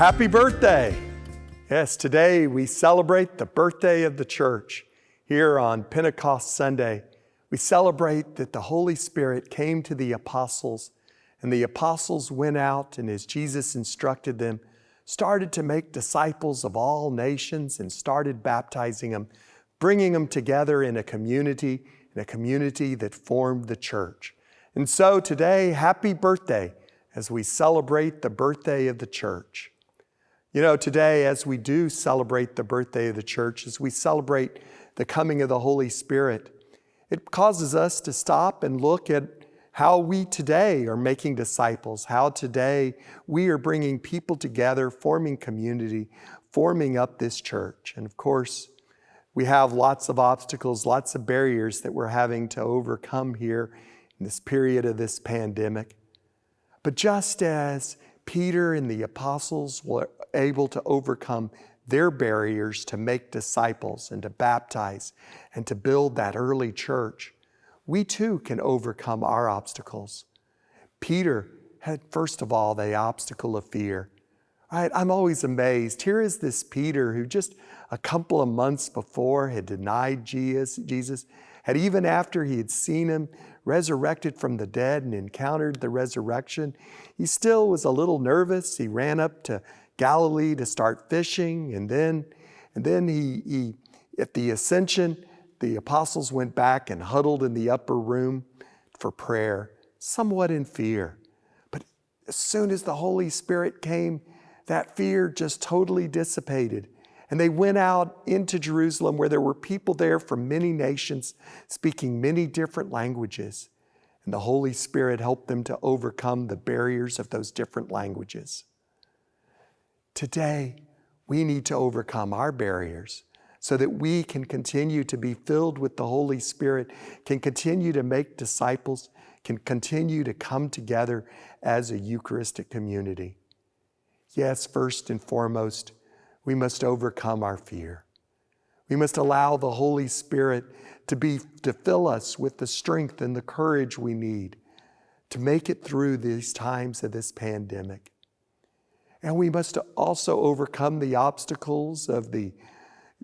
happy birthday. Yes, today we celebrate the birthday of the church. Here on Pentecost Sunday, we celebrate that the Holy Spirit came to the apostles, and the apostles went out and as Jesus instructed them, started to make disciples of all nations and started baptizing them, bringing them together in a community that formed the church. And so today, happy birthday as we celebrate the birthday of the church. You know, today as we do celebrate the birthday of the church, as we celebrate the coming of the Holy Spirit, it causes us to stop and look at how we today are making disciples, how today we are bringing people together, forming community, forming up this church. And of course, we have lots of obstacles, lots of barriers that we're having to overcome here in this period of this pandemic. But just as Peter and the apostles were able to overcome their barriers to make disciples and to baptize and to build that early church, we too can overcome our obstacles. Peter had, first of all, the obstacle of fear. Right? I'm always amazed. Here is this Peter who just a couple of months before had denied Jesus, had even after he had seen him resurrected from the dead and encountered the resurrection, he still was a little nervous. He ran up to Galilee to start fishing, and then he at the ascension, the apostles went back and huddled in the upper room for prayer, somewhat in fear. But as soon as the Holy Spirit came, that fear just totally dissipated. And they went out into Jerusalem where there were people there from many nations speaking many different languages. And the Holy Spirit helped them to overcome the barriers of those different languages. Today, we need to overcome our barriers so that we can continue to be filled with the Holy Spirit, can continue to make disciples, can continue to come together as a Eucharistic community. Yes, first and foremost, we must overcome our fear. We must allow the Holy Spirit to fill us with the strength and the courage we need to make it through these times of this pandemic. And we must also overcome the obstacles of the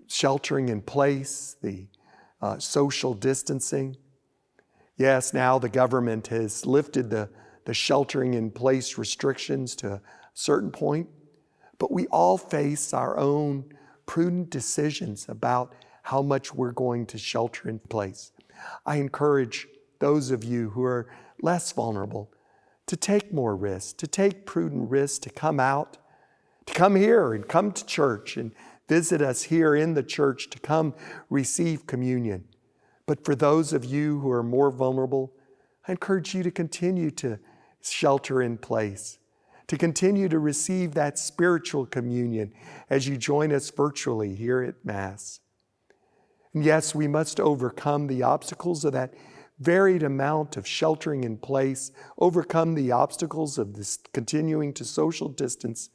sheltering in place, the social distancing. Yes, now the government has lifted the sheltering in place restrictions to a certain point, but we all face our own prudent decisions about how much we're going to shelter in place. I encourage those of you who are less vulnerable to take more risks, to take prudent risks, to come out, to come here and come to church and visit us here in the church, to come receive communion. But for those of you who are more vulnerable, I encourage you to continue to shelter in place, to continue to receive that spiritual communion as you join us virtually here at Mass. And yes, we must overcome the obstacles of that varied amount of sheltering in place, overcome the obstacles of this continuing to social distance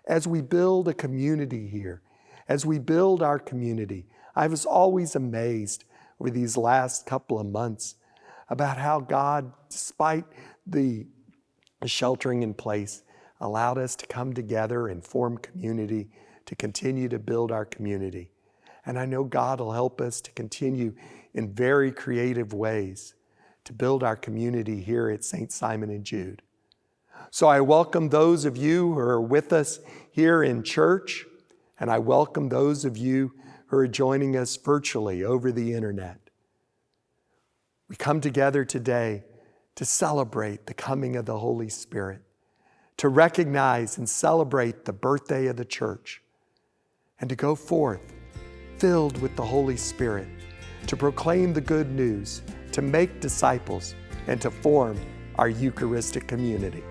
as we build a community here, as we build our community. I was always amazed over these last couple of months about how God, despite the sheltering in place, allowed us to come together and form community, to continue to build our community. And I know God will help us to continue in very creative ways to build our community here at St. Simon and Jude. So I welcome those of you who are with us here in church, and I welcome those of you who are joining us virtually over the internet. We come together today to celebrate the coming of the Holy Spirit, to recognize and celebrate the birthday of the church, and to go forth filled with the Holy Spirit, to proclaim the good news, to make disciples, and to form our Eucharistic community.